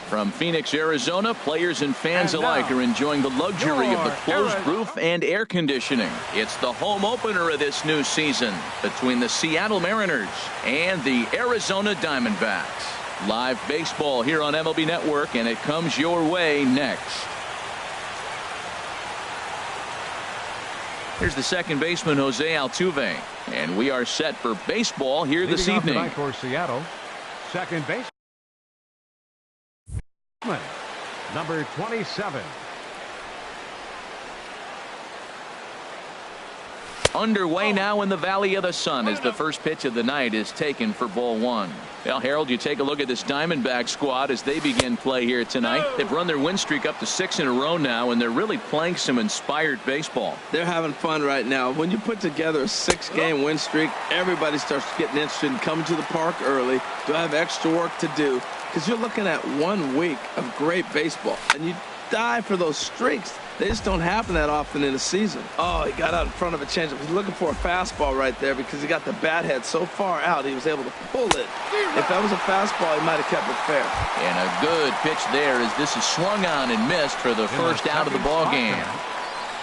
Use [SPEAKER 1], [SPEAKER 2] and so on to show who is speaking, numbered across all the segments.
[SPEAKER 1] From Phoenix, Arizona, players and fans alike are enjoying the luxury of the closed roof and air conditioning. It's the home opener of this new season between the Seattle Mariners and the Arizona Diamondbacks. Live baseball here on MLB Network, and it comes your way next. Here's the second baseman, Jose Altuve, and we are set for baseball here this evening.
[SPEAKER 2] For Seattle, second base. Number 27.
[SPEAKER 1] Underway now in the Valley of the Sun as the first pitch of the night is taken for ball one. Well, Harold, you take a look at this Diamondback squad as they begin play here tonight. They've run their win streak up to 6 in a row now, and they're really playing some inspired baseball.
[SPEAKER 3] They're having fun right now. When you put together a 6-game win streak, everybody starts getting interested in coming to the park early. Do I have extra work to do? Because you're looking at 1 week of great baseball, and you die for those streaks. They just don't happen that often in a season. Oh, he got out in front of a changeup. He's looking for a fastball right there because he got the bat head so far out he was able to pull it. If that was a fastball, he might have kept it fair.
[SPEAKER 1] And a good pitch there as this is swung on and missed for the first out of the ball game.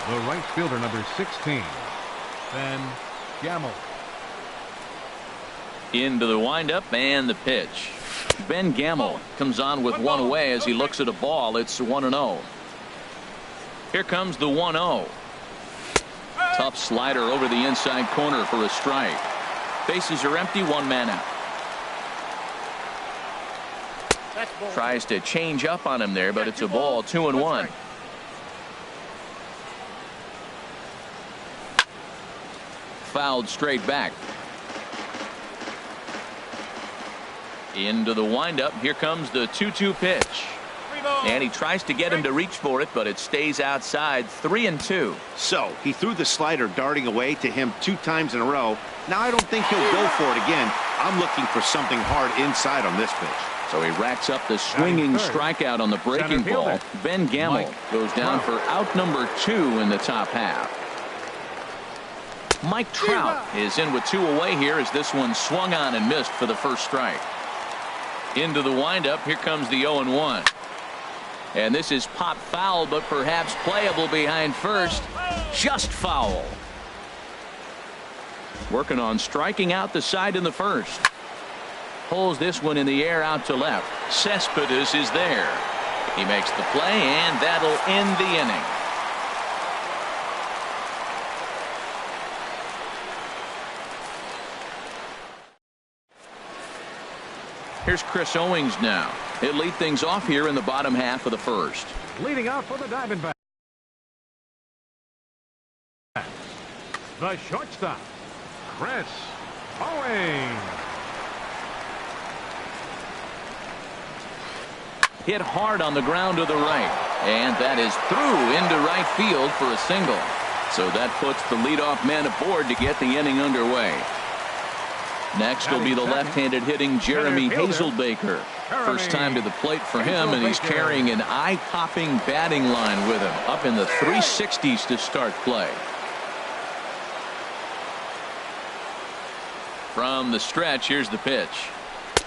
[SPEAKER 2] The right fielder, number 16, Ben Gamel.
[SPEAKER 1] Into the windup and the pitch. Ben Gamel comes on with one away as he looks at a ball. It's 1-0. Here comes the 1-0. Tough slider over the inside corner for a strike. Bases are empty, 1 man out. Tries to change up on him there, but it's a ball, 2-1. Fouled straight back. Into the windup. Here comes the 2-2 pitch. And he tries to get him to reach for it, but it stays outside. 3-2.
[SPEAKER 4] So he threw the slider darting away to him 2 times in a row. Now I don't think he'll go for it again. I'm looking for something hard inside on this pitch.
[SPEAKER 1] So he racks up the swinging strikeout on the breaking ball. Ben Gamel goes down for out number 2 in the top half. Mike Trout is in with 2 away here as this one swung on and missed for the first strike. Into the windup. Here comes the 0-1. And this is pop foul, but perhaps playable behind first. Just foul. Working on striking out the side in the first. Pulls this one in the air out to left. Cespedes is there. He makes the play, and that'll end the inning. Here's Chris Owings now. He'll lead things off here in the bottom half of the first.
[SPEAKER 2] Leading out for the Diamondbacks, the shortstop, Chris Owings.
[SPEAKER 1] Hit hard on the ground to the right. And that is through into right field for a single. So that puts the leadoff man aboard to get the inning underway. Next will be the left-handed hitting Jeremy Hazelbaker. First time to the plate for him, and he's carrying an eye-popping batting line with him. Up in the 360s to start play. From the stretch, here's the pitch.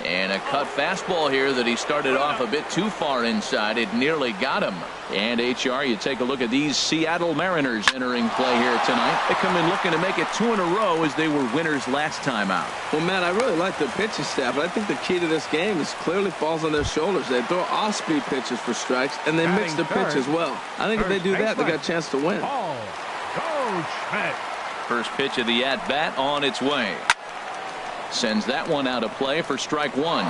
[SPEAKER 1] And a cut fastball here that he started off a bit too far inside. It nearly got him. And HR, you take a look at these Seattle Mariners entering play here tonight. They come in looking to make it 2 in a row as they were winners last time out.
[SPEAKER 3] Well, Matt, I really like their pitching staff, but I think the key to this game is clearly falls on their shoulders. They throw off-speed pitches for strikes, and they mix their pitch as well. I think if they do that, they got a chance to win.
[SPEAKER 1] First pitch of the at-bat on its way. Sends that one out of play for strike one.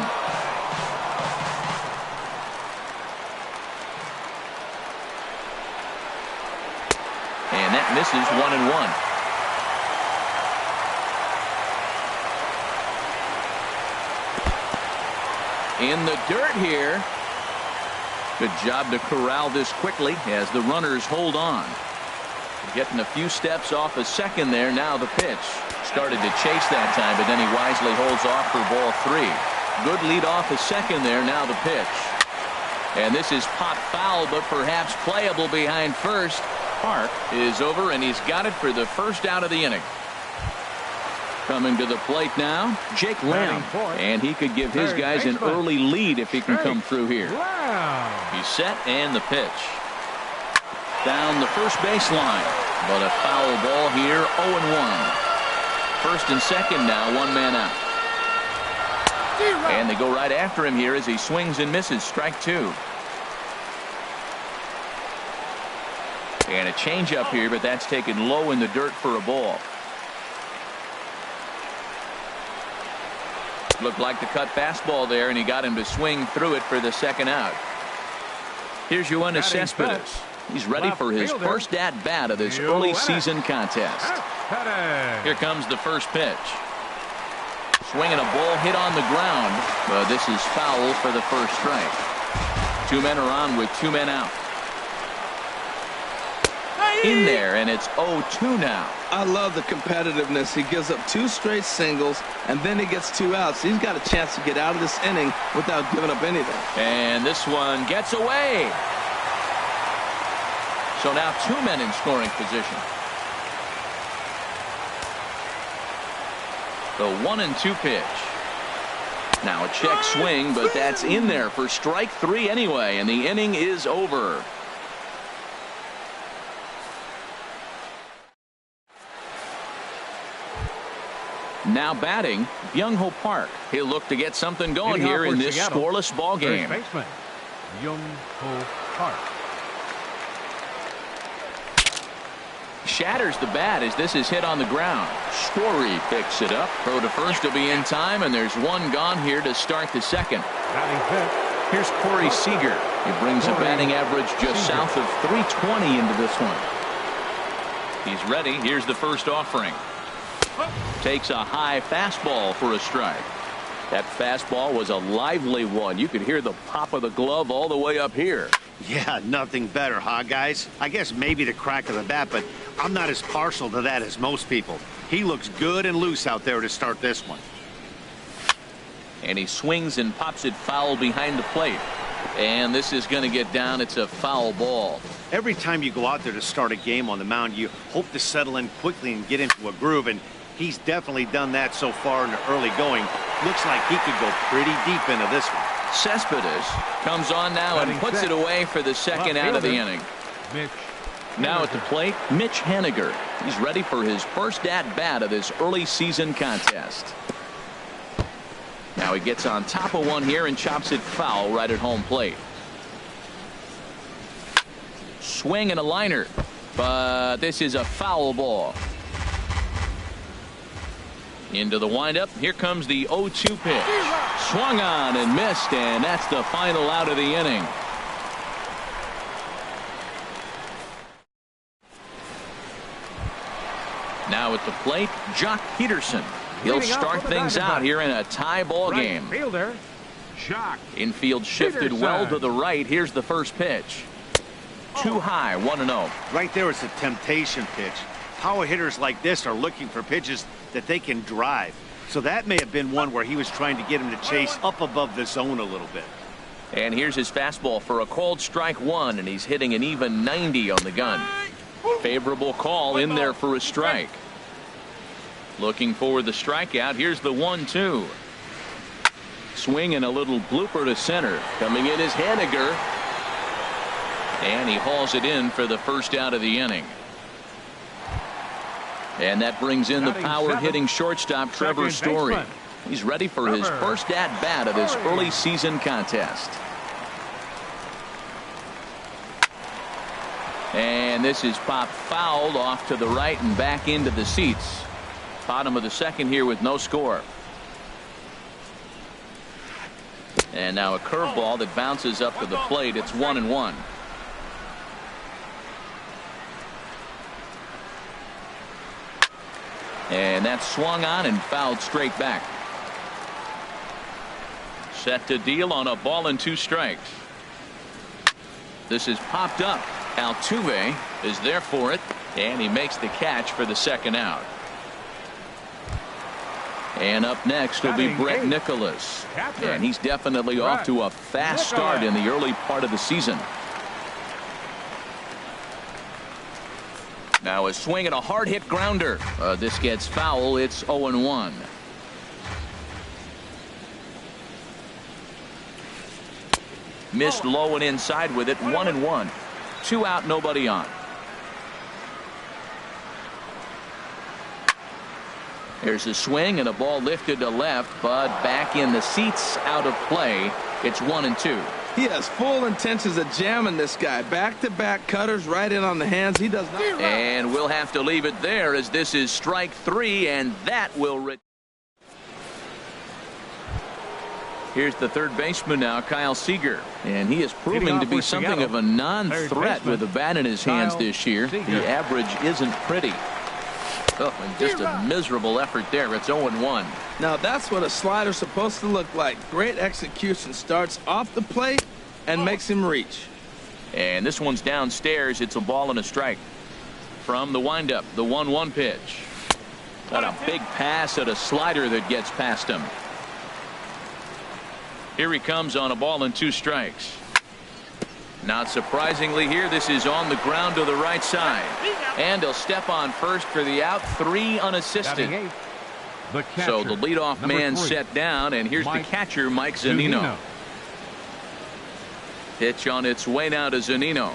[SPEAKER 1] And that misses 1-1. In the dirt here. Good job to corral this quickly as the runners hold on. Getting a few steps off a second there. Now the pitch. Started to chase that time, but then he wisely holds off for ball 3. Good lead off a second there. Now the pitch. And this is pop foul, but perhaps playable behind first. Park is over, and he's got it for the first out of the inning. Coming to the plate now, Jake Lamb. And he could give his guys an early lead if he can come through here. He's set, and the pitch. Down the first baseline, but a foul ball here, 0-1. First and second now, 1 man out. And they go right after him here as he swings and misses. Strike 2. And a changeup here, but that's taken low in the dirt for a ball. Looked like the cut fastball there, and he got him to swing through it for the second out. Here's Yoenis Cespedes. He's ready for his first at-bat of this early season contest. Here comes the first pitch. Swinging a ball hit on the ground, but this is foul for the first strike. 2 men are on with 2 men out. In there, and it's 0-2 now.
[SPEAKER 3] I love the competitiveness. He gives up 2 straight singles, and then he gets 2 outs. He's got a chance to get out of this inning without giving up anything.
[SPEAKER 1] And this one gets away. So now 2 men in scoring position. The 1-2 pitch. Now a check swing, but that's in there for strike 3 anyway, and the inning is over. Now batting, Byung-Ho Park. He'll look to get something going here in this scoreless ball game.
[SPEAKER 2] First baseman, Byung-Ho Park.
[SPEAKER 1] Shatters the bat as this is hit on the ground. Story picks it up. Throw to first will be in time, and there's 1 gone here to start the second. Here's Corey Seager. He brings a batting average just south of 320 into this one. He's ready. Here's the first offering. Takes a high fastball for a strike. That fastball was a lively one. You could hear the pop of the glove all the way up here.
[SPEAKER 4] Yeah, nothing better, huh, guys? I guess maybe the crack of the bat, but I'm not as partial to that as most people. He looks good and loose out there to start this one.
[SPEAKER 1] And he swings and pops it foul behind the plate. And this is going to get down. It's a foul ball.
[SPEAKER 4] Every time you go out there to start a game on the mound, you hope to settle in quickly and get into a groove, and he's definitely done that so far in the early going. Looks like he could go pretty deep into this one.
[SPEAKER 1] Cespedes comes on now and puts it away for the second out of the inning. Now at the plate, Mitch Haniger. He's ready for his first at-bat of this early season contest. Now he gets on top of one here and chops it foul right at home plate. Swing and a liner, but this is a foul ball. Into the windup. Here comes the 0-2 pitch. Swung on and missed, and that's the final out of the inning. Now at the plate, Jock Peterson. He'll start things out here in a tie ball game.
[SPEAKER 2] Fielder, Jock.
[SPEAKER 1] Infield shifted well to the right. Here's the first pitch. Too high, 1-0.
[SPEAKER 4] Right there is a temptation pitch. Power hitters like this are looking for pitches that they can drive. So that may have been one where he was trying to get him to chase up above the zone a little bit.
[SPEAKER 1] And here's his fastball for a called strike one, and he's hitting an even 90 on the gun. Favorable call in there for a strike. Looking for the strikeout. Here's the 1-2. Swing and a little blooper to center. Coming in is Haniger. And he hauls it in for the first out of the inning. And that brings in the power-hitting shortstop, Trevor Story. He's ready for his first at-bat of this early season contest. And this is popped fouled off to the right and back into the seats. Bottom of the second here with no score. And now a curveball that bounces up to the plate. It's 1-1. And that's swung on and fouled straight back. Set to deal on a ball and 2 strikes. This is popped up. Altuve is there for it, and he makes the catch for the second out. And up next will be Brett Nicholas. And he's definitely off to a fast start in the early part of the season. Now a swing and a hard hit grounder. This gets foul. It's 0-1. Missed low and inside with it. 1-1. 2 out, nobody on. There's a swing and a ball lifted to left, but back in the seats, out of play. It's 1-2.
[SPEAKER 3] He has full intentions of jamming this guy. Back-to-back cutters right in on the hands. He does not.
[SPEAKER 1] And we'll have to leave it there as this is strike 3, and that will. Here's the third baseman now, Kyle Seager. And he is proving to be something of a non-threat with a bat in his hands this year. The average isn't pretty. Oh, and just a miserable effort there. It's 0-1.
[SPEAKER 3] Now that's what a slider's supposed to look like. Great execution. Starts off the plate and makes him reach.
[SPEAKER 1] And this one's downstairs. It's a ball and a strike. From the windup, the 1-1 pitch. Got a big pass at a slider that gets past him. Here he comes on a ball and 2 strikes. Not surprisingly here, this is on the ground to the right side. And he'll step on first for the out. 3 unassisted. So the leadoff man set down, and here's the catcher, Mike Zunino. Pitch on its way now to Zunino.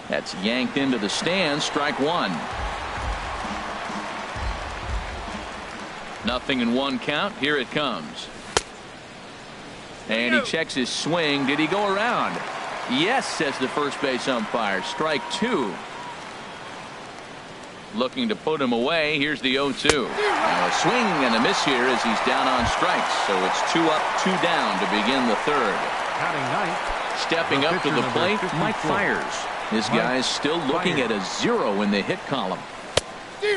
[SPEAKER 1] That's yanked into the stands. Strike 1. 0-1 count. Here it comes. And he checks his swing. Did he go around? Yes, says the first base umpire. Strike 2. Looking to put him away. Here's the 0-2. Now a swing and a miss here as he's down on strikes. So it's 2 up, 2 down to begin the third. Stepping up to the plate, Mike Fiers. This guy's still looking at a 0 in the hit column.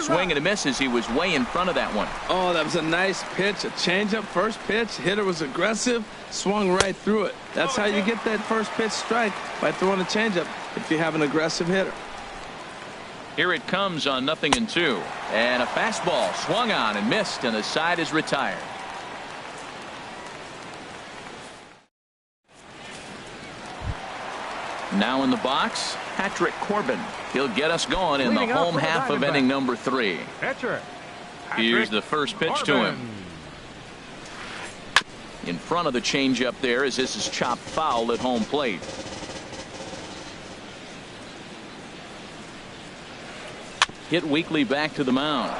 [SPEAKER 1] Swing and a miss as he was way in front of that one.
[SPEAKER 3] Oh, that was a nice pitch. A changeup first pitch. Hitter was aggressive. Swung right through it. That's how you get that first pitch strike, by throwing a changeup if you have an aggressive hitter.
[SPEAKER 1] Here it comes on 0-2. And a fastball swung on and missed, and the side is retired. Now in the box, Patrick Corbin. He'll get us going in the home half of inning number 3. Here's the first pitch to him. In front of the changeup there as this is chopped foul at home plate. Hit weakly back to the mound.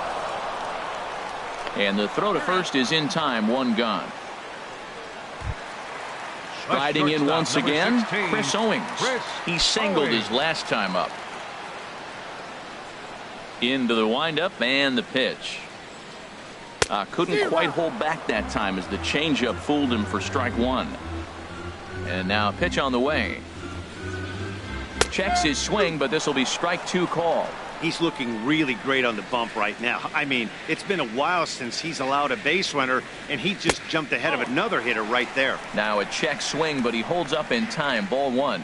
[SPEAKER 1] And the throw to first is in time. 1 gone. Striding in once again, Chris Owings. He singled his last time up. Into the windup and the pitch. Couldn't quite hold back that time as the changeup fooled him for strike one. And now a pitch on the way. Checks his swing, but this will be strike two call.
[SPEAKER 4] He's looking really great on the bump right now. I mean, it's been a while since he's allowed a base runner, and he just jumped ahead of another hitter right there.
[SPEAKER 1] Now a check swing, but he holds up in time. Ball one.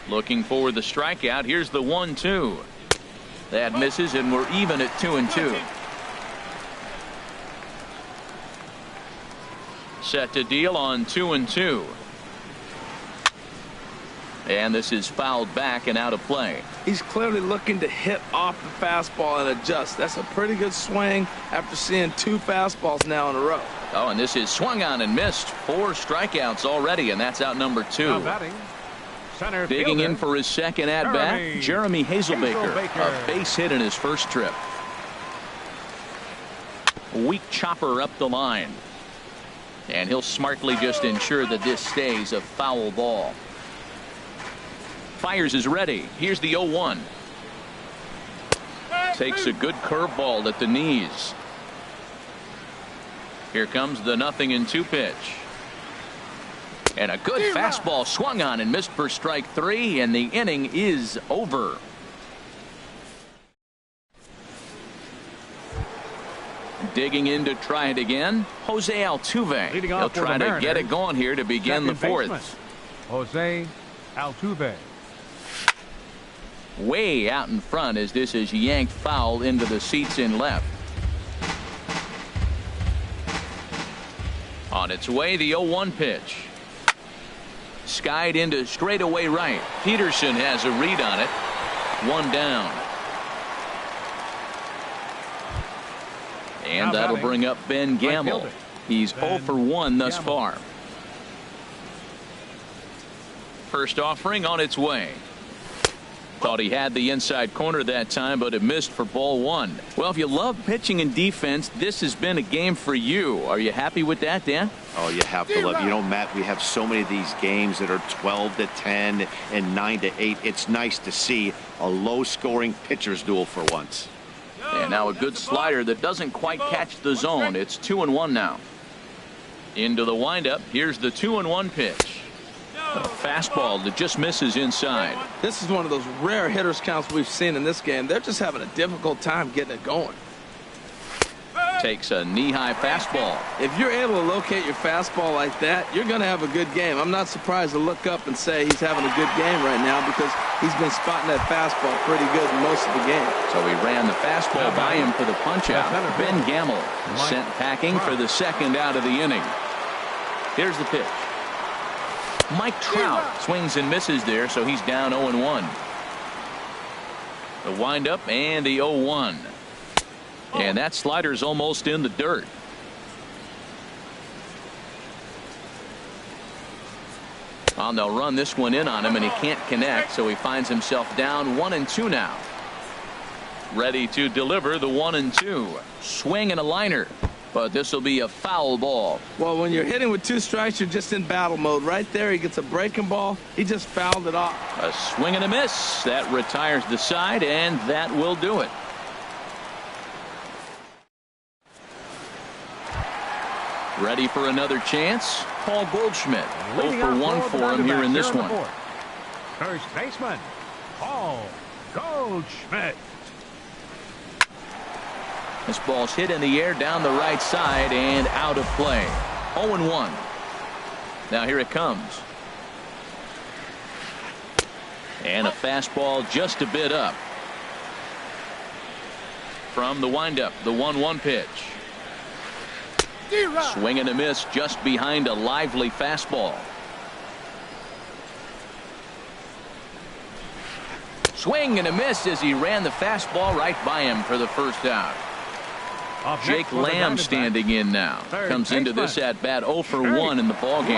[SPEAKER 1] Looking for the strikeout. Here's the 1-2. That misses, and we're even at 2-2. Set to deal on 2-2. And this is fouled back and out of play.
[SPEAKER 3] He's clearly looking to hit off the fastball and adjust. That's a pretty good swing after seeing two fastballs now in a row.
[SPEAKER 1] Oh, and this is swung on and missed. 4 strikeouts already, and that's out number 2.
[SPEAKER 2] Now batting, center
[SPEAKER 1] Digging
[SPEAKER 2] fielder,
[SPEAKER 1] in for his second at-bat, Jeremy Hazelbaker. A base hit in his first trip. Weak chopper up the line. And he'll smartly just ensure that this stays a foul ball. Fires is ready. Here's the 0-1. Takes a good curveball at the knees. Here comes the 0-2 pitch. And a good fastball swung on and missed for strike 3, and the inning is over. Digging in to try it again, Jose Altuve. He'll try to get it going here to begin the 4th.
[SPEAKER 2] Jose Altuve.
[SPEAKER 1] Way out in front as this is yanked foul into the seats in left. On its way, the 0-1 pitch. Skied into straightaway right. Peterson has a read on it. 1 down. And that'll bring up Ben Gamble. He's 0 for 1 thus far. First offering on its way. Thought he had the inside corner that time, but it missed for ball 1. Well, if you love pitching and defense, this has been a game for you. Are you happy with that, Dan?
[SPEAKER 4] Oh, you have to love it. You know, Matt, we have so many of these games that are 12-10 and 9-8. It's nice to see a low-scoring pitcher's duel for once.
[SPEAKER 1] And now a good slider that doesn't quite catch the zone. It's 2-1 now. Into the windup. Here's the 2-1 pitch. A fastball that just misses inside.
[SPEAKER 3] This is one of those rare hitters counts we've seen in this game. They're just having a difficult time getting it going.
[SPEAKER 1] Takes a knee-high fastball.
[SPEAKER 3] If you're able to locate your fastball like that, you're going to have a good game. I'm not surprised to look up and say he's having a good game right now because he's been spotting that fastball pretty good most of the game.
[SPEAKER 1] So he ran the fastball by him for the punch-out. Ben Gamble sent packing for the second out of the inning. Here's the pitch. Mike Trout swings and misses there, so he's down 0-1. The windup and the 0-1. And that slider's almost in the dirt. Well, they'll run this one in on him, and he can't connect, so he finds himself down 1-2 now. Ready to deliver the 1-2. Swing and a liner. But this will be a foul ball.
[SPEAKER 3] Well, when you're hitting with 2 strikes, you're just in battle mode. Right there, he gets a breaking ball. He just fouled it off.
[SPEAKER 1] A swing and a miss. That retires the side, and that will do it. Ready for another chance? Paul Goldschmidt. 0 for 1 for him here in this one.
[SPEAKER 2] First baseman, Paul Goldschmidt.
[SPEAKER 1] This ball's hit in the air down the right side and out of play. 0-1. Now here it comes. And a fastball just a bit up. From the windup, the 1-1 pitch. Swing and a miss just behind a lively fastball. Swing and a miss as he ran the fastball right by him for the first out. Jake Lamb standing in now. Comes into this at bat 0 for 1 in the ball game.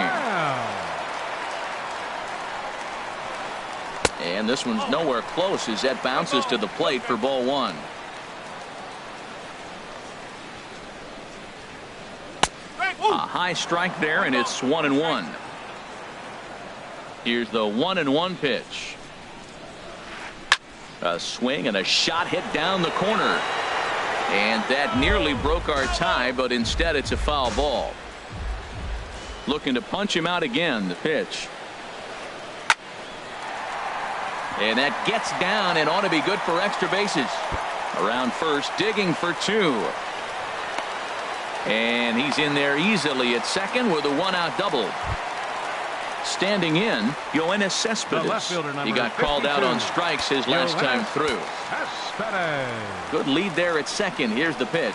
[SPEAKER 1] And this one's nowhere close as that bounces to the plate for ball 1. A high strike there, and it's 1-1. Here's the 1-1 pitch. A swing and a shot hit down the corner. And that nearly broke our tie, but instead it's a foul ball. Looking to punch him out again. The pitch. And that gets down and ought to be good for extra bases. Around first, digging for two. And he's in there easily at second with a one-out double. Standing in, Yoenis Cespedes. He got called out on strikes his last time through. Good lead there at second. Here's the pitch.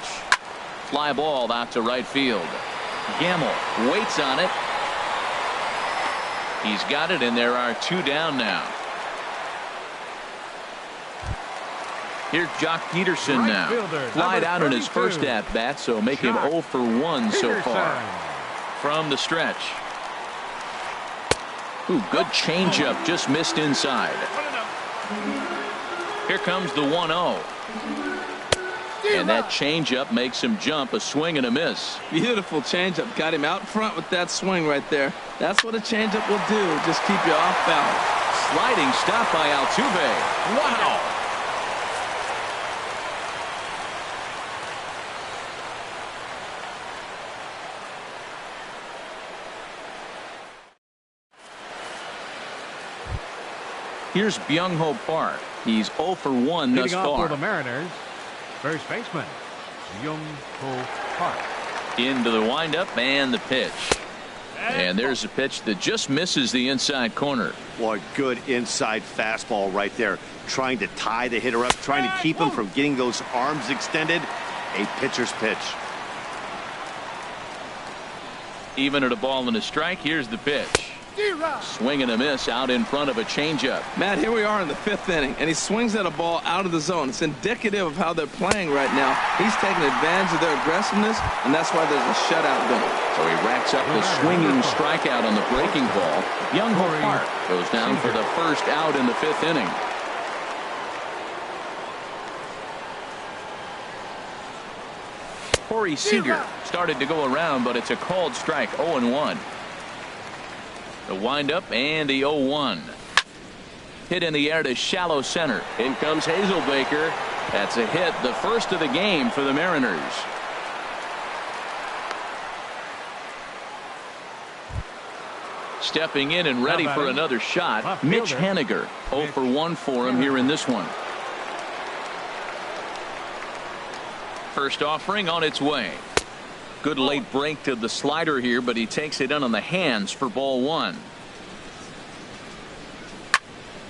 [SPEAKER 1] Fly ball out to right field. Gamble waits on it. He's got it, and there are two down now. Here's Jock Peterson now. Flied out in his first at-bat, so make him 0 for 1 so far. From the stretch. Ooh, good changeup, just missed inside. Here comes the 1-0. And that changeup makes him jump, a swing and a miss.
[SPEAKER 3] Beautiful changeup. Got him out front with that swing right there. That's what a changeup will do. Just keep you off balance.
[SPEAKER 1] Sliding stop by Altuve. Wow. Here's Byung-Ho Park. He's 0 for 1 thus far.
[SPEAKER 2] For the Mariners, first baseman, Byung-Ho Park.
[SPEAKER 1] Into the windup and the pitch. And there's a pitch that just misses the inside corner.
[SPEAKER 4] Boy, good inside fastball right there. Trying to tie the hitter up, trying to keep him from getting those arms extended. A pitcher's pitch.
[SPEAKER 1] Even at a ball and a strike, here's the pitch. Swing and a miss out in front of a changeup.
[SPEAKER 3] Matt, here we are in the 5th inning, and he swings at a ball out of the zone. It's indicative of how they're playing right now. He's taking advantage of their aggressiveness, and that's why there's a shutout going.
[SPEAKER 1] So he racks up the swinging strikeout on the breaking ball. Byung-Ho Park goes down for the first out in the 5th inning. Corey Seager started to go around, but it's a called strike. 0-1. The windup and the 0-1. Hit in the air to shallow center. In comes Hazelbaker. That's a hit, the first of the game for the Mariners. Stepping in and ready for another shot, Mitch Haniger. 0 for 1 for him here in this one. First offering on its way. Good late break to the slider here, but he takes it in on the hands for ball 1.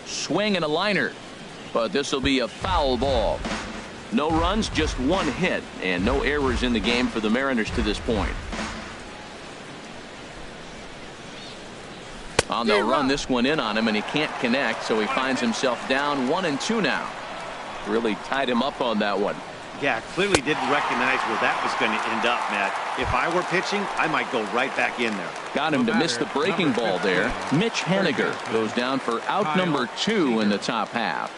[SPEAKER 1] Swing and a liner, but this will be a foul ball. No runs, just one hit, and no errors in the game for the Mariners to this point. They'll run this one in on him, and he can't connect, so he finds himself down 1-2 now. Really tied him up on that one.
[SPEAKER 4] Yeah, clearly didn't recognize where that was going to end up, Matt. If I were pitching, I might go right back in there.
[SPEAKER 1] Got him to miss the breaking ball there. Mitch Haniger goes down for out number 2 in the top half.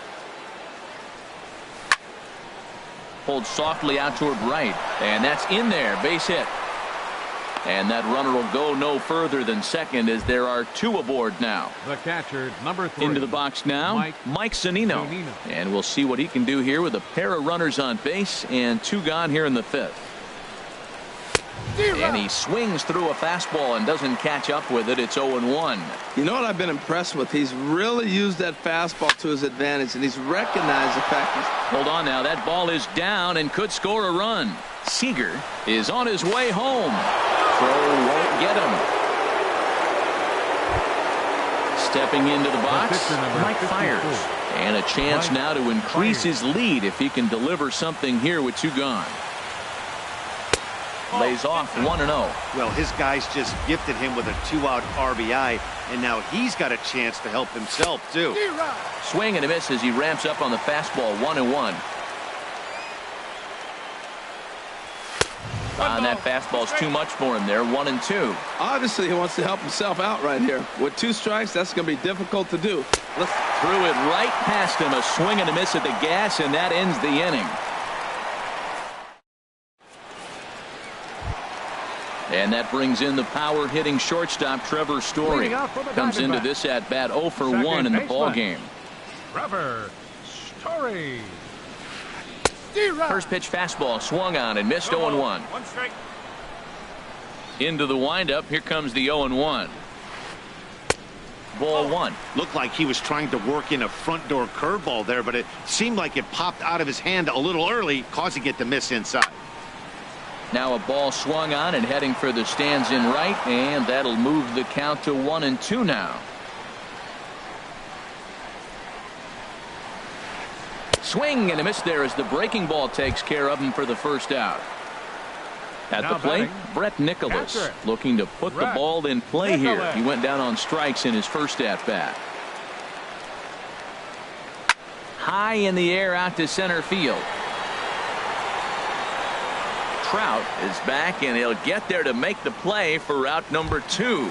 [SPEAKER 1] Pulled softly out toward right, and that's in there. Base hit. And that runner will go no further than second as there are 2 aboard now.
[SPEAKER 2] The catcher, number 3.
[SPEAKER 1] Into the box now, Mike Zunino. And we'll see what he can do here with a pair of runners on base and 2 gone here in the 5th. And he swings through a fastball and doesn't catch up with it. It's 0-1.
[SPEAKER 3] You know what I've been impressed with? He's really used that fastball to his advantage, and he's recognized the fact he's...
[SPEAKER 1] Hold on now. That ball is down and could score a run. Seager is on his way home. Throw won't get him. Stepping into the box, Mike Fiers. And a chance now to increase his lead if he can deliver something here with 2 gone. Lays off 1-0.
[SPEAKER 4] Well, his guys just gifted him with a 2-out RBI, and now he's got a chance to help himself, too.
[SPEAKER 1] Swing and a miss as he ramps up on the fastball. 1-1. And that fastball's too much for him there. 1-2.
[SPEAKER 3] Obviously, he wants to help himself out right here. With 2 strikes, that's going to be difficult to do.
[SPEAKER 1] Threw it right past him. A swing and a miss at the gas, and that ends the inning. And that brings in the power-hitting shortstop Trevor Story. Comes into this at-bat 0 for 1 in the ballgame.
[SPEAKER 2] Trevor Story.
[SPEAKER 1] First pitch fastball swung on and missed. 0-1. Into the windup. Here comes the 0-1. Ball one.
[SPEAKER 4] Looked like he was trying to work in a front door curveball there, but it seemed like it popped out of his hand a little early, causing it to miss inside.
[SPEAKER 1] Now a ball swung on and heading for the stands in right, and that'll move the count to 1-2 now. Swing and a miss there as the breaking ball takes care of him for the first out. At the plate, Brett Nicholas looking to put the ball in play here. He went down on strikes in his first at-bat. High in the air out to center field. Trout is back, and he'll get there to make the play for route number 2.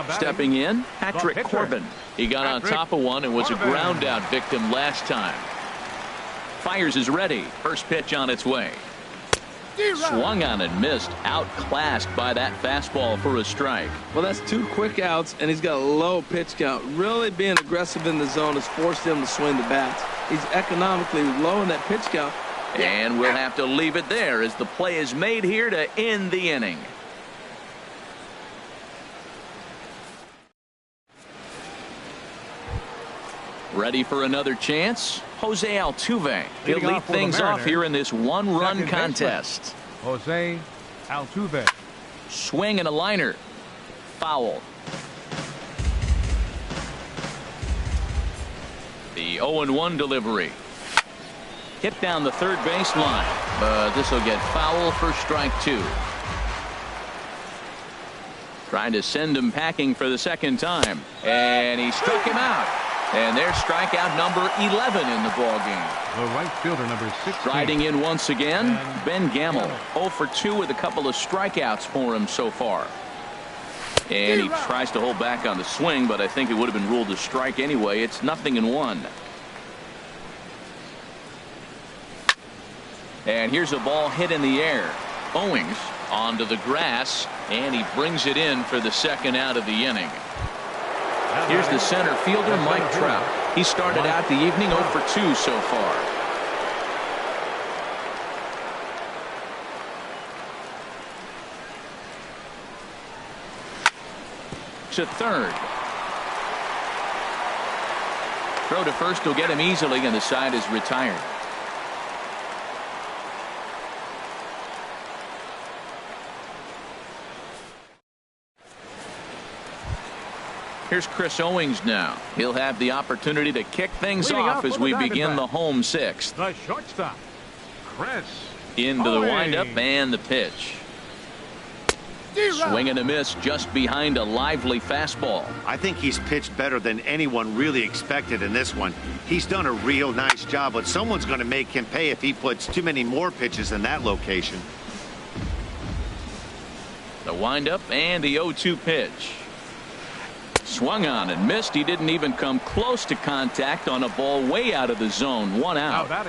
[SPEAKER 1] Stepping in, Patrick Corbin. He got on top of one and was a ground out victim last time. Fires is ready. First pitch on its way. Swung on and missed. Outclassed by that fastball for a strike.
[SPEAKER 3] Well, that's 2 quick outs, and he's got a low pitch count. Really being aggressive in the zone has forced him to swing the bats. He's economically low in that pitch count.
[SPEAKER 1] And we'll have to leave it there as the play is made here to end the inning. Ready for another chance? Jose Altuve. He'll lead things off here in this one-run contest.
[SPEAKER 2] Jose Altuve.
[SPEAKER 1] Swing and a liner. Foul. The 0-1 delivery. Hit down the third baseline, but this will get foul for strike 2. Trying to send him packing for the second time, and he struck him out. And there's strikeout number 11 in the ballgame.
[SPEAKER 2] The right fielder, number 16.
[SPEAKER 1] Riding in once again, Ben Gamel. 0 for 2 with a couple of strikeouts for him so far. And he tries to hold back on the swing, but I think it would have been ruled a strike anyway. It's 0-1. And here's a ball hit in the air. Owings onto the grass, and he brings it in for the second out of the inning. Here's the center fielder, Mike Trout. He started out the evening 0 for 2 so far. To third. Throw to first will get him easily, and the side is retired. Here's Chris Owings now. He'll have the opportunity to kick things off as we begin the home 6th.
[SPEAKER 2] The shortstop, Chris
[SPEAKER 1] Into the
[SPEAKER 2] Owings.
[SPEAKER 1] windup and the pitch. Swing and a miss just behind a lively fastball.
[SPEAKER 4] I think he's pitched better than anyone really expected in this one. He's done a real nice job, but someone's going to make him pay if he puts too many more pitches in that location.
[SPEAKER 1] The windup and the 0-2 pitch. Swung on and missed. He didn't even come close to contact on a ball way out of the zone. 1 out.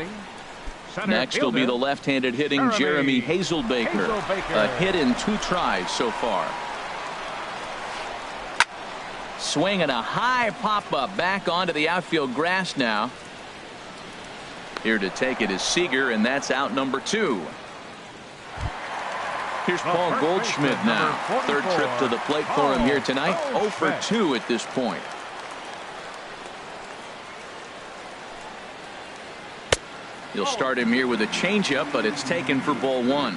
[SPEAKER 1] Next will be the left-handed hitting Jeremy Hazelbaker. A hit in 2 tries so far. Swing and a high pop-up back onto the outfield grass now. Here to take it is Seager, and that's out number 2. Here's Paul Goldschmidt now. Third trip to the plate for him here tonight. 0 for 2 at this point. He'll start him here with a changeup, but it's taken for ball 1.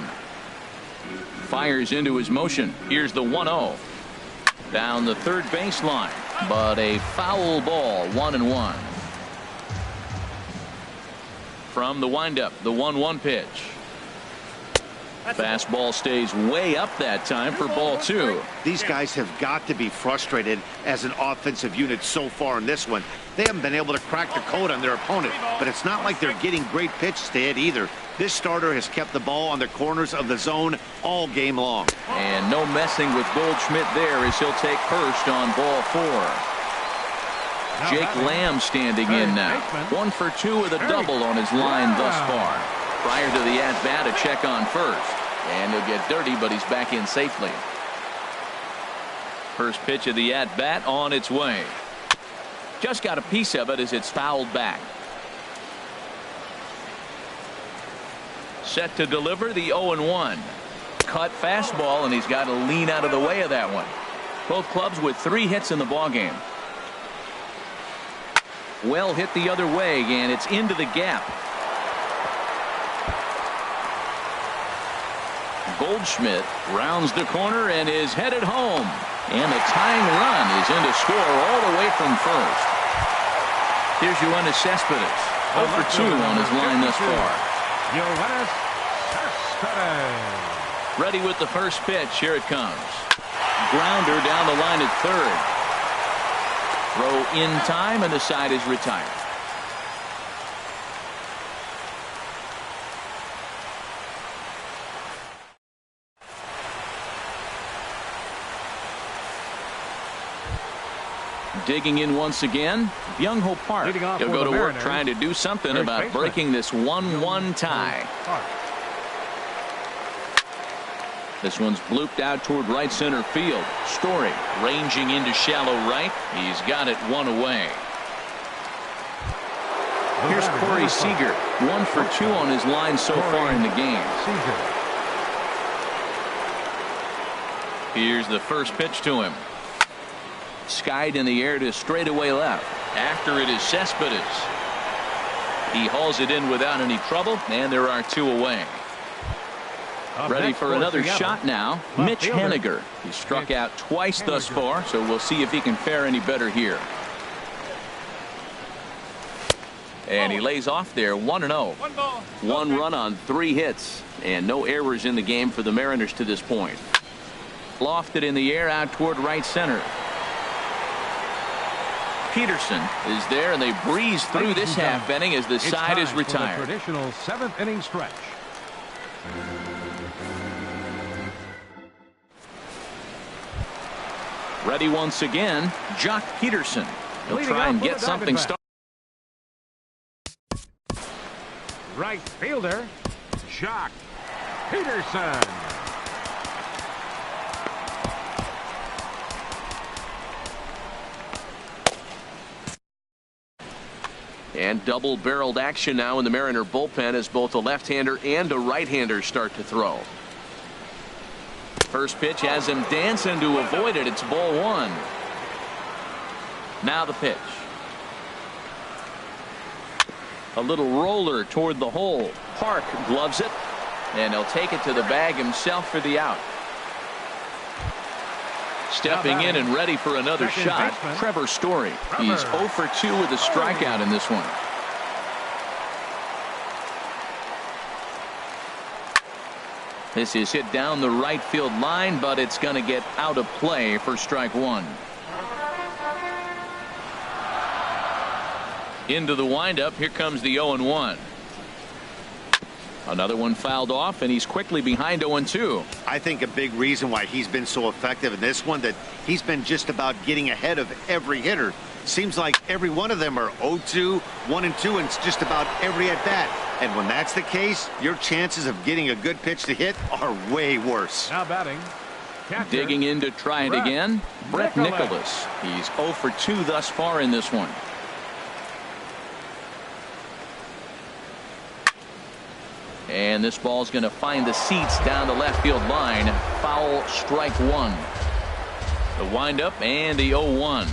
[SPEAKER 1] Fires into his motion. Here's the 1-0. Down the third baseline, but a foul ball. 1-1. From the windup, the 1-1 pitch. Fastball stays way up that time for ball 2.
[SPEAKER 4] These guys have got to be frustrated as an offensive unit so far in this one. They haven't been able to crack the code on their opponent, but it's not like they're getting great pitches to hit either. This starter has kept the ball on the corners of the zone all game long.
[SPEAKER 1] And no messing with Goldschmidt there as he'll take first on ball 4. Jake Lamb standing in now. 1 for 2 with a double on his line thus far. Prior to the at-bat, a check on first. And he'll get dirty, but he's back in safely. First pitch of the at-bat on its way. Just got a piece of it as it's fouled back. Set to deliver the 0-1. Cut fastball, and he's got to lean out of the way of that one. Both clubs with 3 hits in the ballgame. Well hit the other way, and it's into the gap. Goldschmidt rounds the corner and is headed home. And the tying run is in to score all the way from first. Here's Yoenis Cespedes. 0 for 2 on his line thus far.
[SPEAKER 2] Yoenis Cespedes.
[SPEAKER 1] Ready with the first pitch. Here it comes. Grounder down the line at third. Throw in time, and the side is retired. Digging in once again, Byung-Ho Park. He'll go to work trying to do something about breaking this 1-1 tie. This one's blooped out toward right center field. Story ranging into shallow right. He's got it 1 away. Here's Corey Seager. 1 for 2 on his line so far in the game. Here's the first pitch to him. Skied in the air to straightaway left. After it is Cespedes. He hauls it in without any trouble, and there are 2 away. Ready for another shot now. Mitch Haniger. He struck out twice thus far, so we'll see if he can fare any better here. And he lays off there 1-0. 1 run on 3 hits, and no errors in the game for the Mariners to this point. Lofted in the air out toward right center. Peterson is there, and they breeze through this half inning as the side is retired.
[SPEAKER 2] Traditional 7th inning stretch.
[SPEAKER 1] Ready once again, Jock Peterson. He'll try and get something started.
[SPEAKER 2] Right fielder, Jock Peterson.
[SPEAKER 1] And double-barreled action now in the Mariner bullpen as both a left-hander and a right-hander start to throw. First pitch has him dancing to avoid it. It's ball 1. Now the pitch. A little roller toward the hole. Park gloves it, and he'll take it to the bag himself for the out. Stepping in and ready for another shot, Trevor Story. He's 0 for 2 with a strikeout in this one. This is hit down the right field line, but it's going to get out of play for strike 1. Into the windup. Here comes the 0-1. Another one fouled off, and he's quickly behind 0-2.
[SPEAKER 4] I think a big reason why he's been so effective in this one, that he's been just about getting ahead of every hitter. Seems like every one of them are 0-2, 1-2, and it's just about every at bat. And when that's the case, your chances of getting a good pitch to hit are way worse.
[SPEAKER 2] Now batting. Catcher.
[SPEAKER 1] Digging in to try it again, Brett Nicholas. He's 0 for 2 thus far in this one. And this ball's going to find the seats down the left field line. Foul, strike 1. The windup and the 0-1.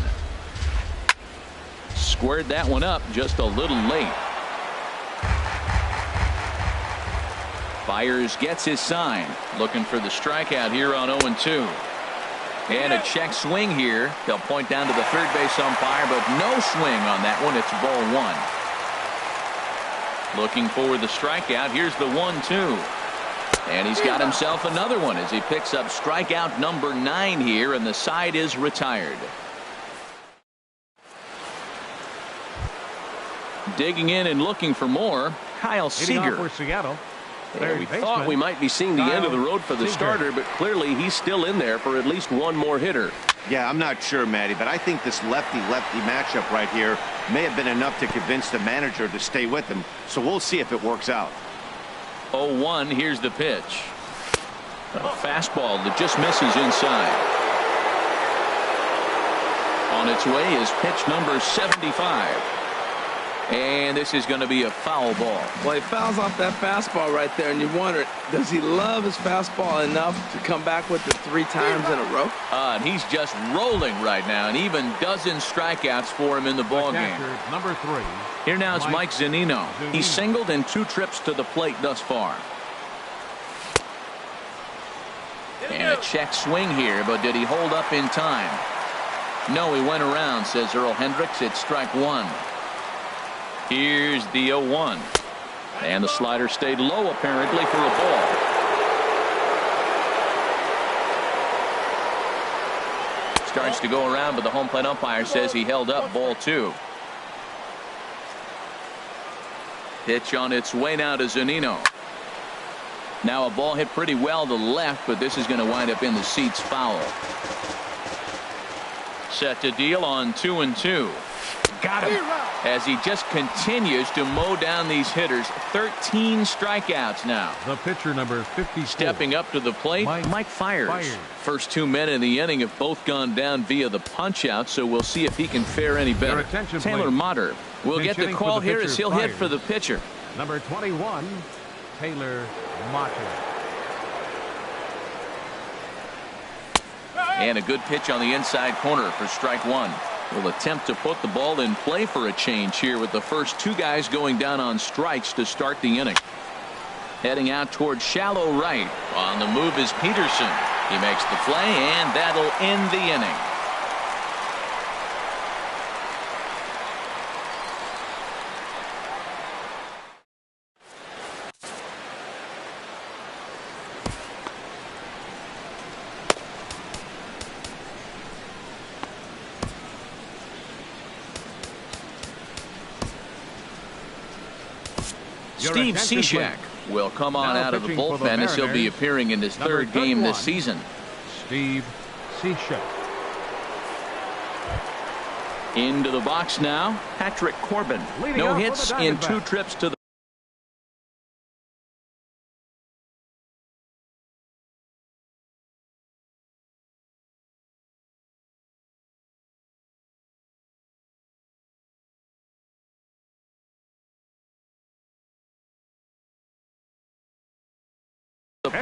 [SPEAKER 1] Squared that one up just a little late. Byers gets his sign. Looking for the strikeout here on 0-2. And a check swing here. They'll point down to the third base umpire, but no swing on that one. It's ball 1. Looking for the strikeout. Here's the 1-2. And he's got himself another one as he picks up strikeout number 9 here, and the side is retired. Digging in and looking for more, Kyle Seager.
[SPEAKER 2] For Seattle.
[SPEAKER 5] We thought we might be seeing the end of the road for the starter, but clearly he's still in there for at least one more hitter.
[SPEAKER 4] Yeah, I'm not sure, Matty, but I think this lefty-lefty matchup right here may have been enough to convince the manager to stay with him. So we'll see if it works out.
[SPEAKER 1] 0-1. Here's the pitch. A fastball that just misses inside. On its way is pitch number 75. And this is going to be a foul ball.
[SPEAKER 3] Well, he fouls off that fastball right there, and you wonder, does he love his fastball enough to come back with it 3 times in a row?
[SPEAKER 1] And he's just rolling right now, and even dozen strikeouts for him in the ball game.
[SPEAKER 2] Number 3.
[SPEAKER 1] Here now is Mike Zunino. He's singled in 2 trips to the plate thus far. And a check swing here, but did he hold up in time? No, he went around, says Earl Hendricks. It's strike 1. Here's the 0-1. And the slider stayed low, apparently, for a ball. Starts to go around, but the home plate umpire says he held up, ball 2. Pitch on its way now to Zunino. Now a ball hit pretty well to left, but this is going to wind up in the seats foul. Set to deal on 2-2. Got him. As he just continues to mow down these hitters. 13 strikeouts now.
[SPEAKER 2] The pitcher, number 54.
[SPEAKER 1] Stepping up to the plate, Mike Fiers. First 2 men in the inning have both gone down via the punch-out, so we'll see if he can fare any better. Taylor Motter will get the call here as he'll hit for the pitcher.
[SPEAKER 2] Number 21, Taylor Motter.
[SPEAKER 1] And a good pitch on the inside corner for strike 1. Will attempt to put the ball in play for a change here with the first 2 guys going down on strikes to start the inning. Heading out towards shallow right. On the move is Peterson. He makes the play, and that'll end the inning. Steve Cishek will come on out of the bullpen as he'll be appearing in his 3rd game this season.
[SPEAKER 2] Steve Cishek.
[SPEAKER 1] Into the box now, Patrick Corbin. No hits in 2 trips to the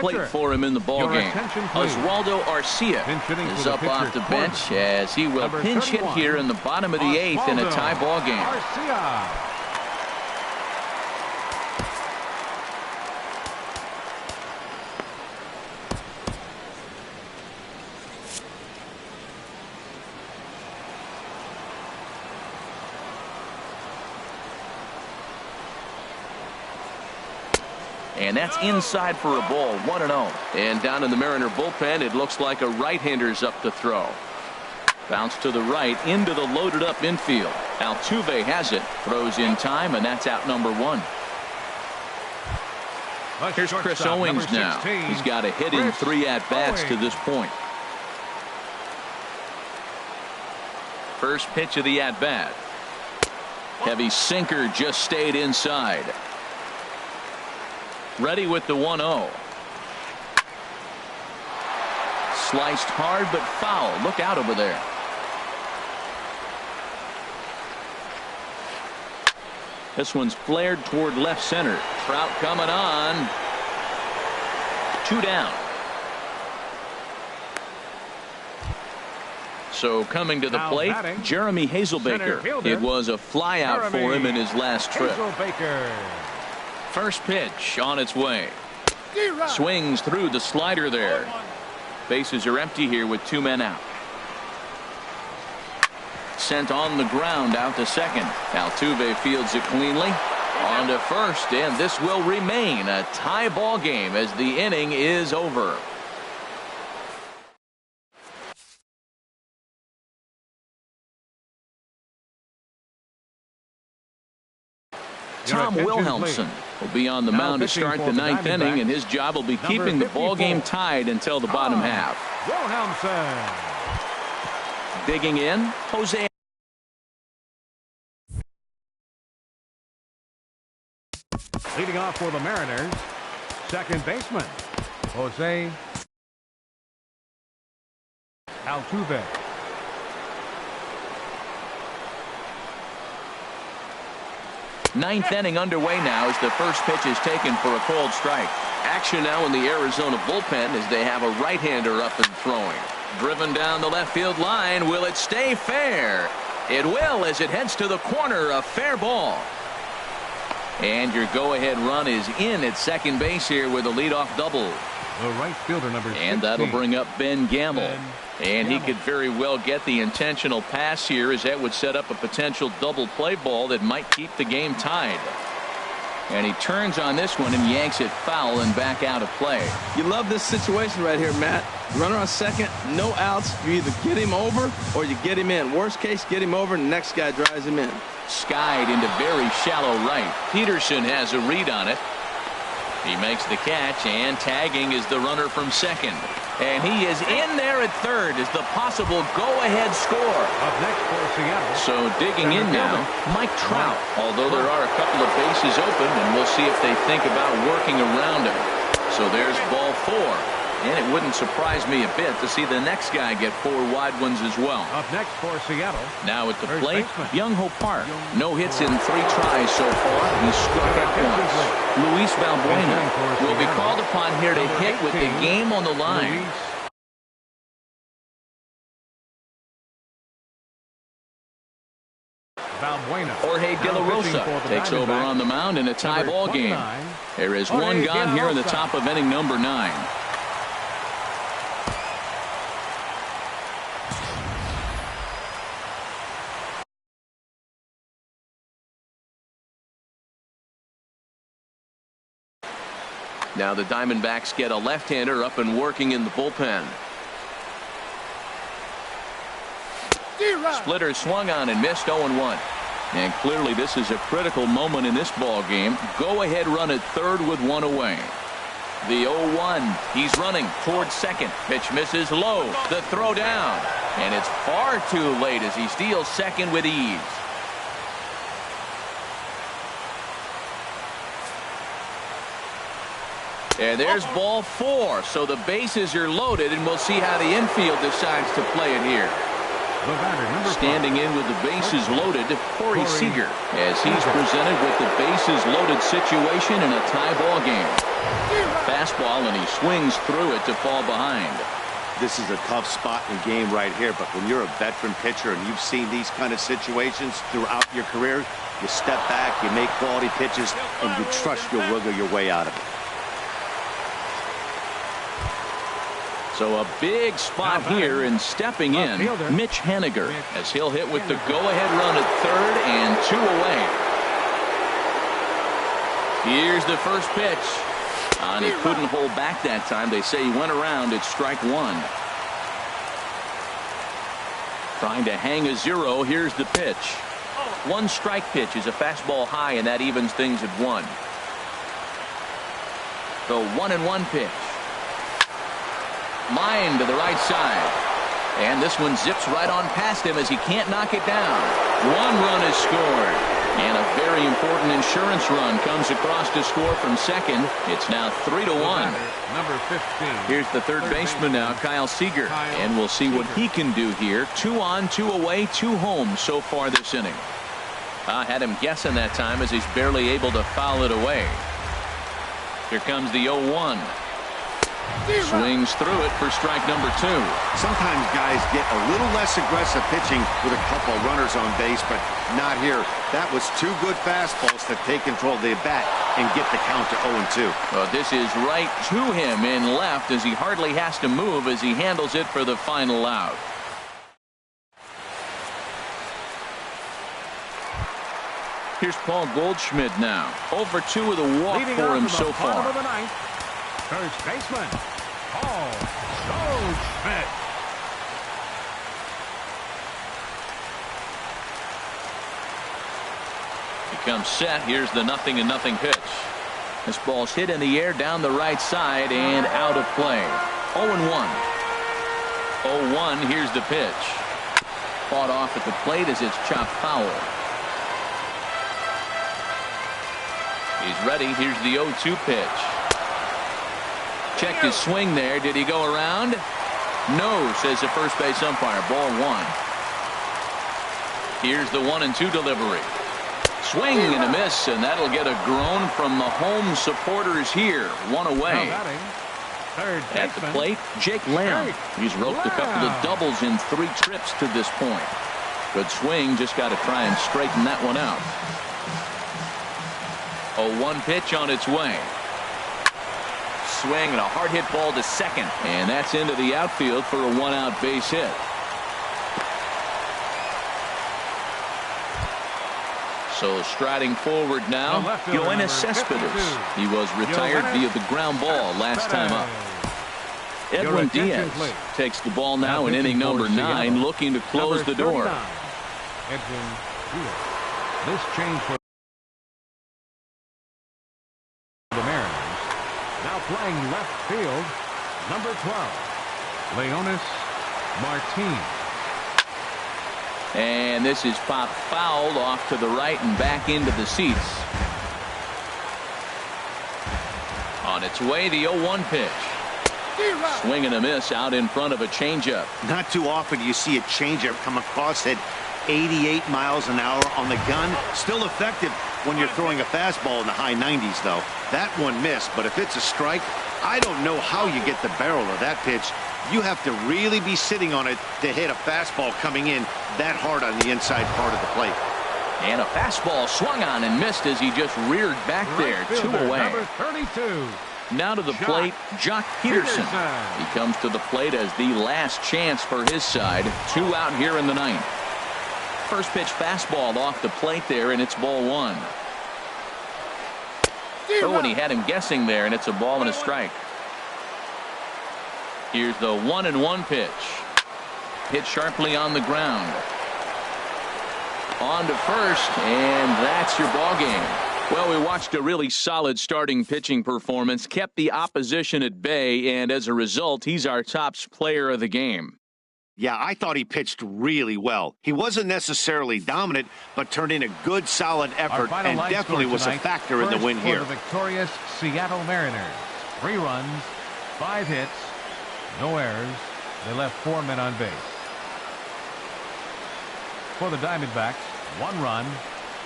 [SPEAKER 1] plate for him in the ball game. Oswaldo Arcia is up off the bench as he will pinch hit here in the bottom of the 8th in a tie ball game. And that's inside for a ball, 1-0. And down in the Mariner bullpen, it looks like a right-hander's up to throw. Bounce to the right into the loaded up infield. Altuve has it, throws in time, and that's out number 1. Here's Chris Owings now. He's got a hit in 3 at-bats to this point. First pitch of the at-bat. Heavy sinker just stayed inside. Ready with the 1-0. Sliced hard but foul. Look out over there. This one's flared toward left center. Trout coming on. 2 down. So coming to the plate, Jeremy Hazelbaker. It was a flyout for him in his last trip. First pitch on its way. Swings through the slider there. Bases are empty here with 2 men out. Sent on the ground out to second. Altuve fields it cleanly. On to first, and this will remain a tie ball game as the inning is over. Tom Wilhelmsen will be on the mound to start the 9th inning, and his job will be keeping the ball game tied until the bottom half.
[SPEAKER 2] Wilhelmsen.
[SPEAKER 1] Digging in, Jose.
[SPEAKER 2] Leading off for the Mariners, second baseman, Jose Altuve.
[SPEAKER 1] Ninth inning underway now as the first pitch is taken for a called strike.
[SPEAKER 5] Action now in the Arizona bullpen as they have a right-hander up and throwing.
[SPEAKER 1] Driven down the left field line. Will it stay fair? It will as it heads to the corner. A fair ball. And your go-ahead run is in at second base here with a leadoff double.
[SPEAKER 2] The right fielder, number 16.
[SPEAKER 1] And that'll bring up Ben Gamble. And he could very well get the intentional pass here, as that would set up a potential double play ball that might keep the game tied. And he turns on this one and yanks it foul and back out of play.
[SPEAKER 3] You love this situation right here, Matt. Runner on second, no outs. You either get him over or you get him in. Worst case, get him over, and the next guy drives him in.
[SPEAKER 1] Skied into very shallow right. Peterson has a read on it. He makes the catch, and tagging is the runner from second. And he is in there at third as the possible go-ahead score.
[SPEAKER 2] Up next for Seattle.
[SPEAKER 1] So digging in now, Mike Trout. Although there are a couple of bases open, and we'll see if they think about working around him. So there's ball 4. And it wouldn't surprise me a bit to see the next guy get 4 wide ones as well.
[SPEAKER 2] Up next for Seattle.
[SPEAKER 1] Now at the plate, Young-Ho Park. No hits in 3 tries so far. He struck out once. Luis Valbuena will be called upon here to hit with the game on the line. Jorge De La Rosa takes over on the mound in a tie ball game. There is one gone here in the top of inning number 9.
[SPEAKER 5] Now the Diamondbacks get a left-hander up and working in the bullpen.
[SPEAKER 1] Splitter swung on and missed 0-1. And clearly this is a critical moment in this ball game. Go ahead run at third with 1 away. The 0-1. He's running towards second. Pitch misses low. The throw down. And it's far too late as he steals second with ease. And there's ball 4. So the bases are loaded, and we'll see how the infield decides to play it here. Standing in with the bases loaded, Corey Seager, as he's presented with the bases loaded situation in a tie ball game. Fastball, and he swings through it to fall behind.
[SPEAKER 4] This is a tough spot in the game right here, but when you're a veteran pitcher and you've seen these kind of situations throughout your career, you step back, you make quality pitches, and you trust you'll wiggle your way out of it.
[SPEAKER 1] So a big spot here, and stepping in, Mitch Haniger, as he'll hit with the go-ahead run at third and 2 away. Here's the first pitch. And he couldn't hold back that time. They say he went around at strike 1. Trying to hang a 0. Here's the pitch. 1 strike pitch is a fastball high, and that evens things at 1. The 1-1 pitch. Line to the right side. And this one zips right on past him as he can't knock it down. 1 run is scored. And a very important insurance run comes across to score from second. It's now 3-1.
[SPEAKER 2] Number 15.
[SPEAKER 1] Here's the third baseman now, Kyle Seager. And we'll see what he can do here. 2 on, 2 away, 2 home so far this inning. I had him guessing that time as he's barely able to foul it away. Here comes the 0-1. Swings through it for strike number 2.
[SPEAKER 4] Sometimes guys get a little less aggressive pitching with a couple runners on base, but not here. That was 2 good fastballs to take control of the bat and get the count to 0-2.
[SPEAKER 1] Well, this is right to him in left as he hardly has to move as he handles it for the final out. Here's Paul Goldschmidt now. 0-for-2 with a walk for him so far.
[SPEAKER 2] First baseman, Paul Goldschmidt.
[SPEAKER 1] He comes set. Here's the 0-0 pitch. This ball's hit in the air down the right side and out of play. 0-1. 0-1. Here's the pitch. Fought off at the plate as it's chopped foul. He's ready. Here's the 0-2 pitch. Checked his swing there. Did he go around? No, says the first base umpire. Ball 1. Here's the 1-2 delivery. Swing and a miss, and that'll get a groan from the home supporters here. One away. At the plate, Jake Lamb. He's roped a couple of doubles in 3 trips to this point. Good swing, just got to try and straighten that one out. A 1 pitch on its way. Swing and a hard hit ball to second. And that's into the outfield for a 1-out base hit. So striding forward now, Yoenis Cespedes. He was retired via the ground ball last time up. Edwin Diaz takes the ball now in inning number 9, looking to close the door.
[SPEAKER 2] Edwin Diaz. This change for the Mariners. Now playing left field, number 12, Leonis Martin.
[SPEAKER 1] And this is popped fouled off to the right and back into the seats. On its way, the 0-1 pitch. Swing and a miss out in front of a changeup.
[SPEAKER 4] Not too often do you see a changeup come across at 88 miles an hour on the gun. Still effective when you're throwing a fastball in the high 90s, though. That one missed, but if it's a strike, I don't know how you get the barrel of that pitch. You have to really be sitting on it to hit a fastball coming in that hard on the inside part of the plate.
[SPEAKER 1] And a fastball swung on and missed as he just reared back there. 2 away.
[SPEAKER 2] Number 32.
[SPEAKER 1] Now to the plate, Jock Peterson. He comes to the plate as the last chance for his side. 2 out here in the 9th. First pitch fastball off the plate there, and it's ball 1. Oh, and he had him guessing there, and it's a ball and a strike. Here's the 1-1 pitch. Hit sharply on the ground. On to first, and that's your ball game. Well, we watched a really solid starting pitching performance, kept the opposition at bay, and as a result, he's our top player of the game.
[SPEAKER 4] Yeah, I thought he pitched really well. He wasn't necessarily dominant, but turned in a good, solid effort and definitely was a factor in the win here.
[SPEAKER 2] For the victorious Seattle Mariners, 3 runs, 5 hits, no errors. They left 4 men on base. For the Diamondbacks, 1 run,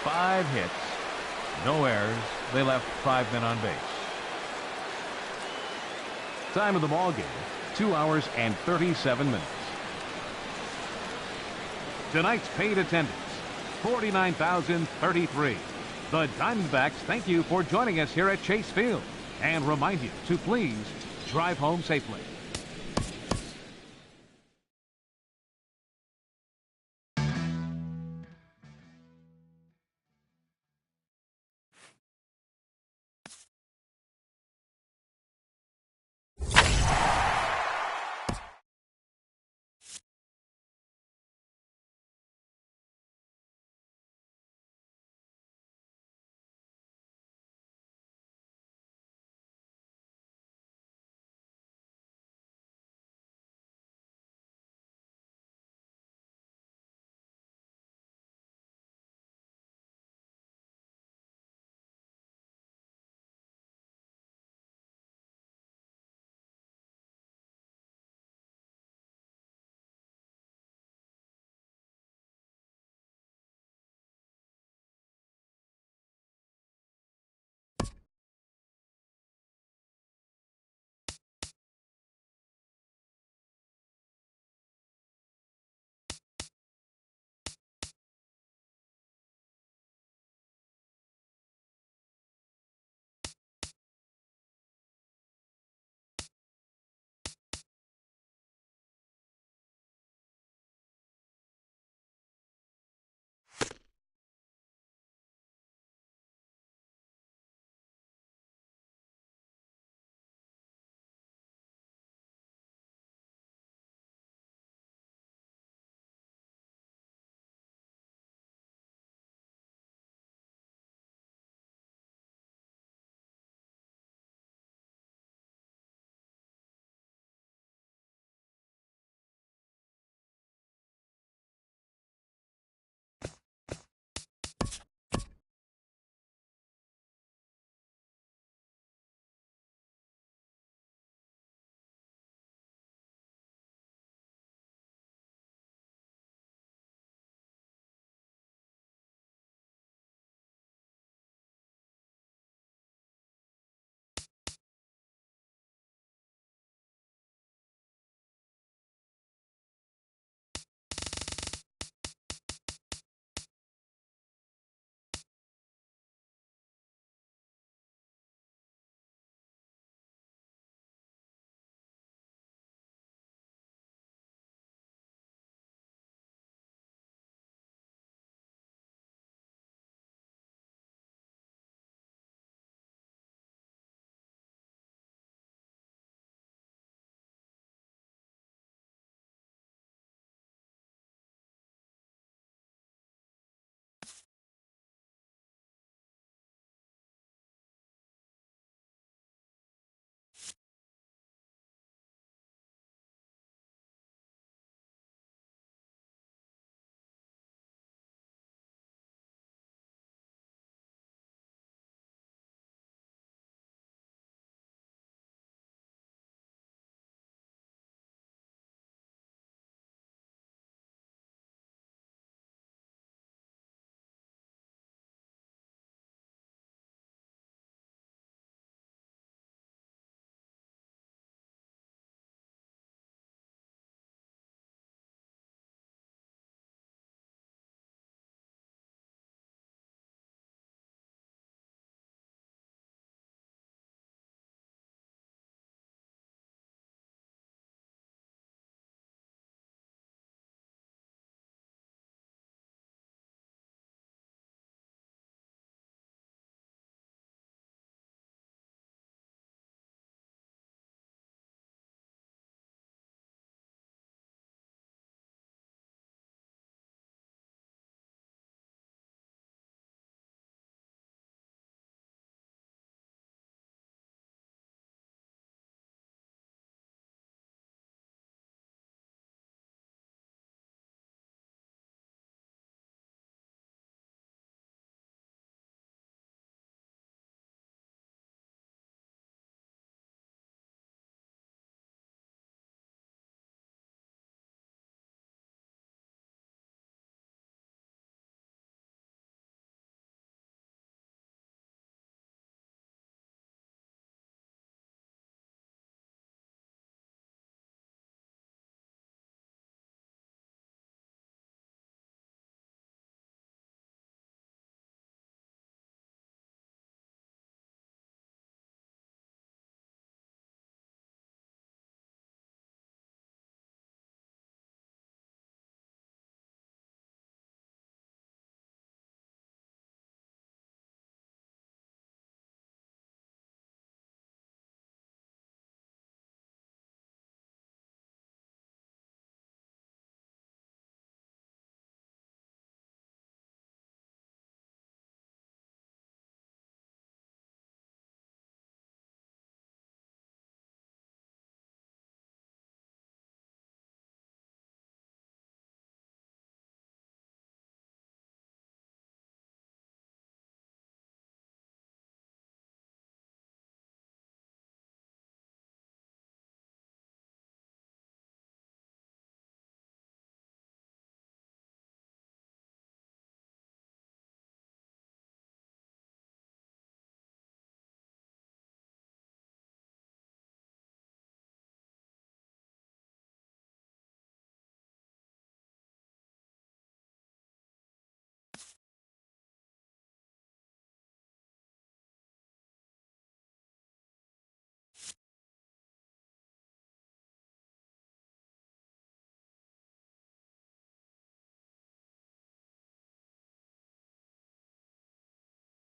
[SPEAKER 2] 5 hits, no errors. They left 5 men on base. Time of the ball game, 2 hours and 37 minutes. Tonight's paid attendance, 49,033. The Diamondbacks thank you for joining us here at Chase Field and remind you to please drive home safely.